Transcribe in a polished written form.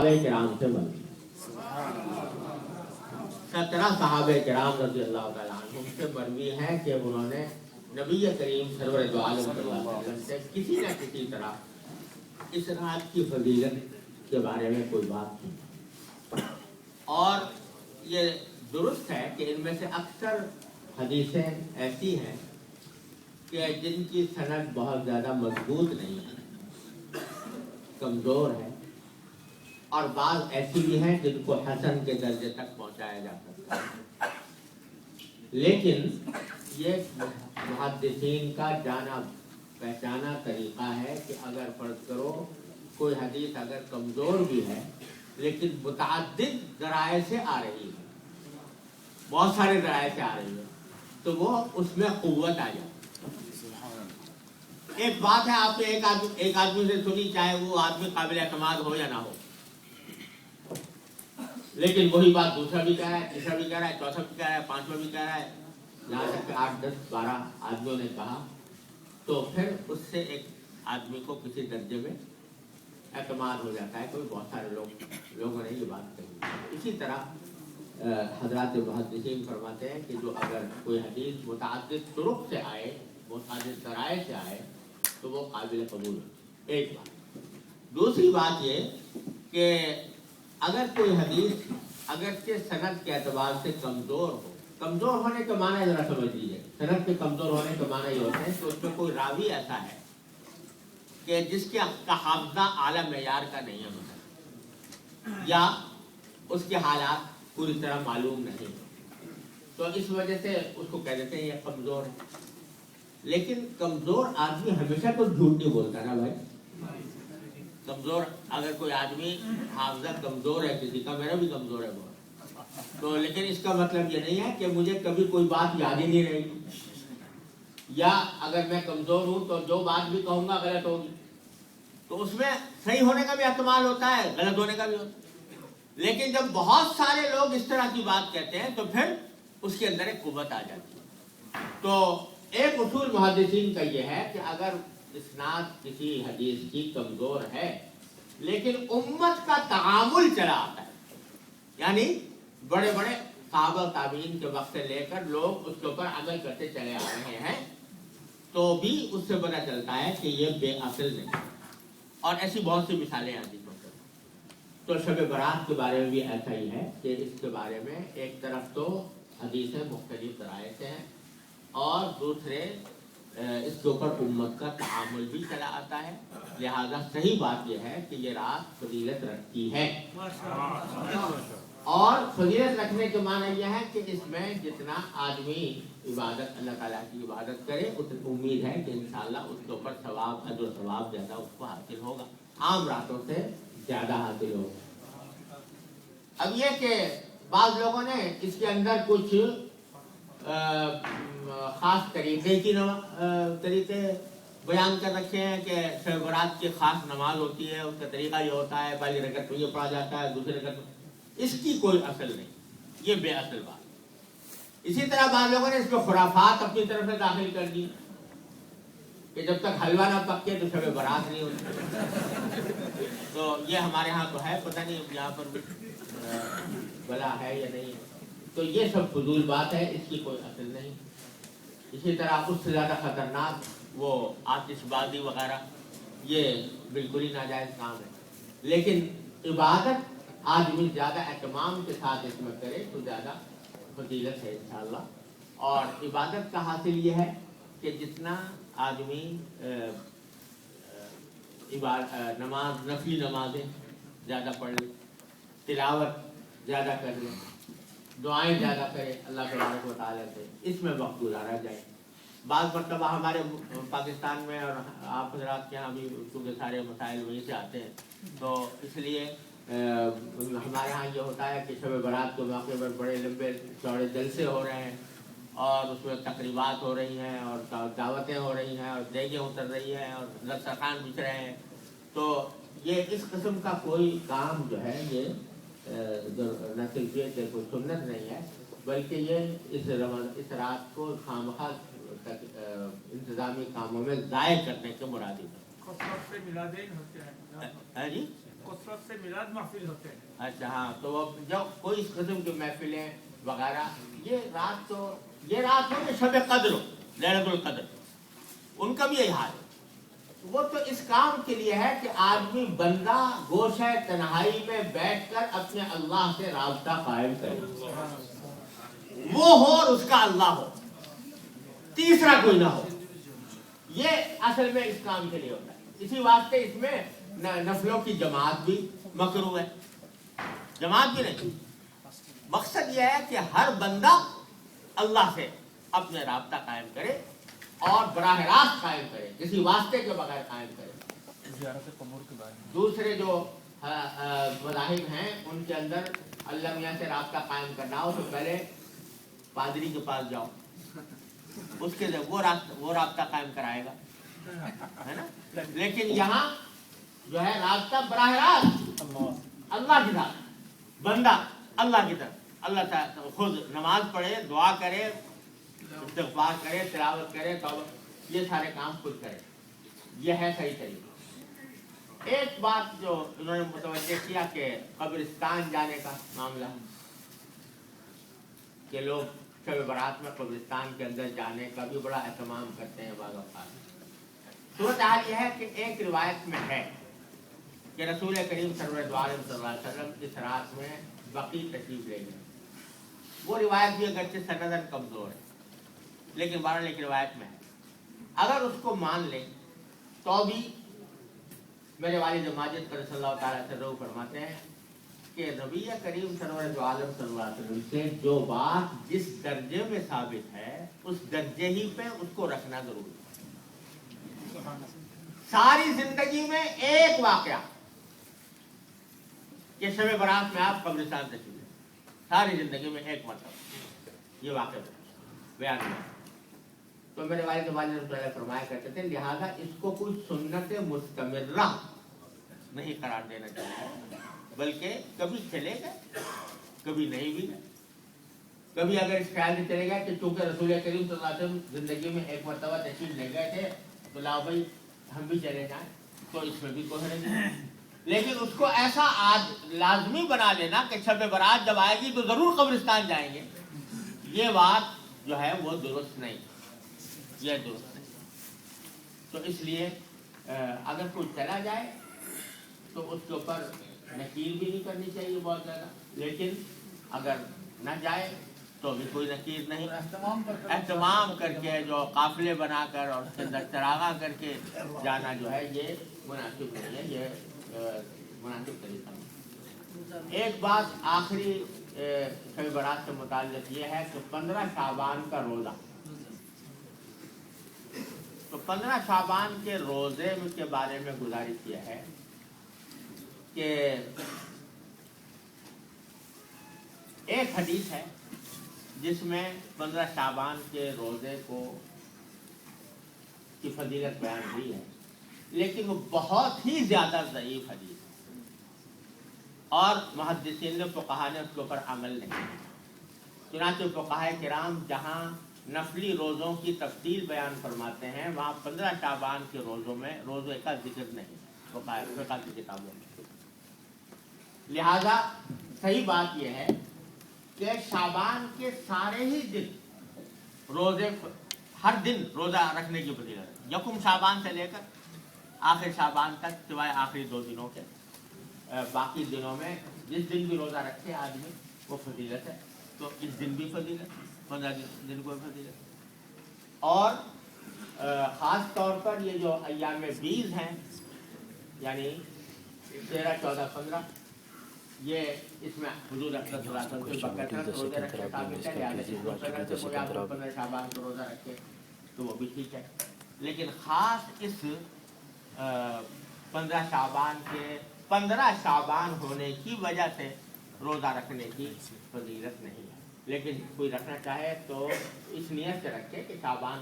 सहाबे किराम से मरवी, 17 सहाबे किराम रज़ी अल्लाह तआला अन्हुम से मरवी है कि उन्होंने नबी करीम सरवर दो आलम सल्लल्लाहु अलैहि वसल्लम से किसी न किसी तरह इस रात की फजीलत के बारे में कोई बात की। और ये दुरुस्त है कि इनमें से अक्सर हदीसें ऐसी हैं कि जिनकी सनद बहुत ज़्यादा मजबूत नहीं है, कमज़ोर है, और बाज़ ऐसी भी हैं जिनको हसन के दर्जे तक पहुंचाया जा सकता है। लेकिन ये मुहद्दिसीन का जाना पहचाना तरीक़ा है कि अगर फ़र्ज़ करो कोई हदीस अगर कमज़ोर भी है लेकिन मुतअद्दिद ज़राए से आ रही है, बहुत सारे ज़राए से आ रही है, तो वो उसमें क़ुव्वत आ जाती है। एक बात है आपने एक आदमी से सुनी, चाहे वो आदमी काबिल एतमाद हो या ना हो, लेकिन वही बात दूसरा भी कह रहा है, तीसरा भी कह रहा है, चौथा भी कह रहा है, पांचवा भी कह रहा है, यहाँ तक कि 8, 10, 12 आदमियों ने कहा, तो फिर उससे एक आदमी को किसी दर्जे में एतमाद हो जाता है। कोई बहुत सारे लोगों ने ये बात कही। इसी तरह हज़रात मुहद्दिसीन फरमाते हैं कि जो अगर कोई हदीस मुतअद्दिद तुरुक़ से आए, मुतअद्दिद ज़राए से आए, तो वो काबिल कबूल है। एक बात। दूसरी बात ये कि अगर कोई हदीस अगर के सनद के एतबार से कमज़ोर हो, कमज़ोर होने का माना ज़रा समझ लीजिए, सनद के कमज़ोर होने का माना ये होता है कि उसमें कोई रावी ऐसा है कि जिसके का हाफ़ज़ा आला मेयार का नहीं है, मतलब या उसके हालात पूरी तरह मालूम नहीं, तो इस वजह से उसको कह देते हैं ये कमज़ोर है। लेकिन कमज़ोर आदमी हमेशा तो झूठ नहीं बोलता ना भाई। कमज़ोर अगर कोई आदमी हाफ़ज़ा कमज़ोर है किसी का, मेरा भी कमज़ोर है बहुत, तो लेकिन इसका मतलब ये नहीं है कि मुझे कभी कोई बात याद ही नहीं रहेगी, या अगर मैं कमज़ोर हूँ तो जो बात भी कहूँगा गलत होगी, तो उसमें सही होने का भी एहतमाल होता है, गलत होने का भी होता है। लेकिन जब बहुत सारे लोग इस तरह की बात कहते हैं तो फिर उसके अंदर एक कुव्वत आ जाती है। तो एक उसूल मुहद्दिसीन का ये है कि अगर इस्नाद किसी हदीस की कमज़ोर है लेकिन उम्मत का तआमुल चला आता है, यानी बड़े बड़े सहाबा ताबीन के वक्त से लेकर लोग उसके ऊपर अमल करते चले आ रहे हैं, तो भी उससे पता चलता है कि ये बेअसल नहीं। और ऐसी बहुत सी मिसालें आती हैं। तो शब बारात के बारे में भी ऐसा ही है कि इसके बारे में एक तरफ तो हदीसें मुख्तलिफ ज़राए से हैं, और दूसरे इसके ऊपर उम्मत का तआमुल भी चला आता है। लिहाजा सही बात यह है कि ये रात फजीलत रखती है, और फजीलत रखने के माना यह है कि इसमें जितना आदमी इबादत अल्लाह ताला की इबादत करे, उतनी उम्मीद है कि इंशाअल्लाह उसके ऊपर सवाब, अजर सवाब ज़्यादा उसको हासिल होगा, आम रातों से ज़्यादा हासिल होगा। अब यह कि बाज़ लोगों ने इसके अंदर कुछ ख़ास तरीक़े बयान कर रखे हैं कि शब बारात की ख़ास नमाज होती है, उसका तरीक़ा ये होता है, पहली रकत में ये पढ़ा जाता है, दूसरी रकत, इसकी कोई असल नहीं, ये बेअसल बात। इसी तरह बाज़ लोगों ने इसको खुराफात अपनी तरफ से दाखिल कर दी कि जब तक हलवा ना पके तो शब बारात नहीं होती। तो ये हमारे यहाँ तो है, पता नहीं यहाँ पर भला है या नहीं। तो ये सब फजूल बात है, इसकी कोई असल नहीं। इसी तरह उससे ज़्यादा ख़तरनाक वो आतिशबाजी वगैरह, ये बिल्कुल ही नाजायज़ काम है। लेकिन इबादत आदमी ज़्यादा एहतमाम के साथ इसमें करे तो ज़्यादा फजीलत है इंशाअल्लाह। और इबादत का हासिल ये है कि जितना आदमी नमाज, नफली नमाजें ज़्यादा पढ़ ले, तिलावत ज़्यादा कर ले, दुआएं ज़्यादा करे अल्लाह तबारक व तआला से, इसमें वक्त गुजारा जाए। बाज़ मरतबा हमारे पाकिस्तान में और आप हज़रात के यहाँ भी क्योंकि सारे मसाइल वहीं से आते हैं, तो इसलिए हमारे यहाँ ये होता है कि शब बारात के मौके पर बड़े लंबे चौड़े जलसे हो रहे हैं, और उसमें तकरीबात हो रही हैं, और दावतें हो रही हैं, और देगें उतर रही हैं, और दस्तरखान बिछ रहे हैं। तो ये इस किस्म का कोई काम जो है, ये न सिर्फ ये कि कोई सुन्नत नहीं है, बल्कि ये इस रात को खामखा इंतज़ामी कामों में ज़ाय करने के मुरादी है जी। कसरत से मिलाद महफिल होते हैं। अच्छा हाँ, तो वो जो कोई इस किस्म की महफिलें वगैरह, ये रात हो कि शब कद्र हो, लैलतुल कद्र, उनका भी यही हाल है। वो तो इस काम के लिए है कि आदमी बंदा गोशे तन्हाई में बैठकर अपने अल्लाह से राब्ता कायम करे, वो हो और उसका अल्लाह हो, तीसरा कोई ना हो। ये असल में इस काम के लिए होता है। इसी वास्ते इसमें नफलों की जमात भी मकरूह है। जमात भी नहीं, मकसद यह है कि हर बंदा अल्लाह से अपने राब्ता कायम करे और बराह रास्त कायम करे, किसी वास्ते के बगैर कायम करे। दूसरे जो मज़ाहिब हैं उनके अंदर अल्लाह मियाँ से राब्ता कायम करना हो तो पहले पादरी के पास जाओ, उसके वो राब्ता कायम कराएगा, है ना। लेकिन यहाँ जो है राब्ता बराह रास्त अल्लाह की तरफ, बंदा अल्लाह की तरफ, अल्लाह ताला खुद नमाज पढ़े, दुआ करे, इस्तिग़फ़ार करे, तिलावत करे, तौबा, ये सारे काम खुद करे। ये है सही तरीका। एक बात जो उन्होंने मुतवज्जे किया कि कब्रिस्तान जाने का मामला, कि लोग शब बारात में कब्रिस्तान के अंदर जाने का भी बड़ा एहतमाम करते हैं बाज़ औक़ात। सूरत हाल यह है कि एक रिवायत में है कि रसूल करीम सल्लल्लाहु अलैहि वसल्लम इस रात में बकी तशरीफ ले गए। वो रिवायत भी अगरचे सनदन कमज़ोर है, लेकिन बहरहाल एक रिवायत में है। अगर उसको मान लें तो भी मेरे वालिद माजिद सल्लल्लाहु अलैहि वसल्लम फरमाते हैं कि नबी करीम सल्लल्लाहु अलैहि वसल्लम से जो बात जिस दर्जे में साबित है उस दर्जे ही पे उसको रखना जरूरी है। सारी जिंदगी में एक वाकया कि शब बारात में आप कब्रिस्तान तशरीफ ले, सारी जिंदगी में एक मतलब ये वाकया बयान हुआ। तो मेरे वालिद फरमाया करते थे, लिहाजा इसको कोई सुन्नत मुस्तमिर्रा नहीं करार देना चाहिए, बल्कि कभी चले गए कभी नहीं भी गए। कभी अगर इस ख्याल से चले गए कि चूंकि रसूल करीम सल्लल्लाहु अलैहि वसल्लम जिंदगी में एक मरतबा तशरीफ ले गए थे तो लाओ भाई हम भी चले जाएं, तो इसमें भी कोई नहीं। लेकिन उसको ऐसा आज लाजमी बना लेना कि शब बारात जब आएगी तो जरूर कब्रिस्तान जाएंगे, ये बात जो है वो दुरुस्त नहीं, ये दुरुस्त नहीं। तो इसलिए अगर कोई चला जाए तो उसके ऊपर नकीर भी नहीं करनी चाहिए बहुत ज़्यादा, लेकिन अगर न जाए तो भी कोई नकीर नहीं। एहतमाम करके जो काफिले बनाकर और उसके अंदर चरागा करके जाना जो है ये मुनासिब नहीं है, ये मुनासिब तरीका नहीं। एक बात आखिरी शब बारात से मुताल्लिक़ ये है कि 15 शाबान का रोज़ा, तो 15 शाबान के रोज़े के बारे में गुजारिश किया है कि एक हदीस है जिसमें 15 शाबान के रोज़े को की फजीलत बयान हुई है, लेकिन वो बहुत ही ज़्यादा ज़ईफ़ हदीस है और मुहद्दिसीन ने फ़ुक़हा ने उसके ऊपर अमल नहीं किया। चुनांचे फ़ुक़हा किराम जहाँ नफली रोज़ों की तफसील बयान फरमाते हैं वहाँ 15 शाबान के रोज़ों में रोज़े का जिक्र नहीं फ़ुक़हा की किताबों में। लिहाजा सही बात यह है कि शाबान के सारे ही दिन रोज़े, हर दिन रोज़ा रखने की फजीलत है, यकुम शाबान से लेकर आखिर शाबान तक, सिवाय आखिरी 2 दिनों के। बाकी दिनों में जिस दिन भी रोज़ा रखे आदमी वो फजीलत है, तो इस दिन भी फजीलत, 15 दिन को फजीलत। और ख़ास तौर पर ये जो अय्याम बीज हैं यानी 13, 14, 15, ये इसमें हुजूर अक़रम सल्लल्लाहु अलैहि वसल्लम रोज़े रखे साबित है, लिहाजा कोई आप 15 शाबान को रोज़ा रखे तो वो भी ठीक है। लेकिन ख़ास इस 15 शाबान के 15 शाबान होने की वजह से रोज़ा रखने की फजीलत नहीं है, लेकिन कोई रखना चाहे तो इस नियत से रखे कि शाबान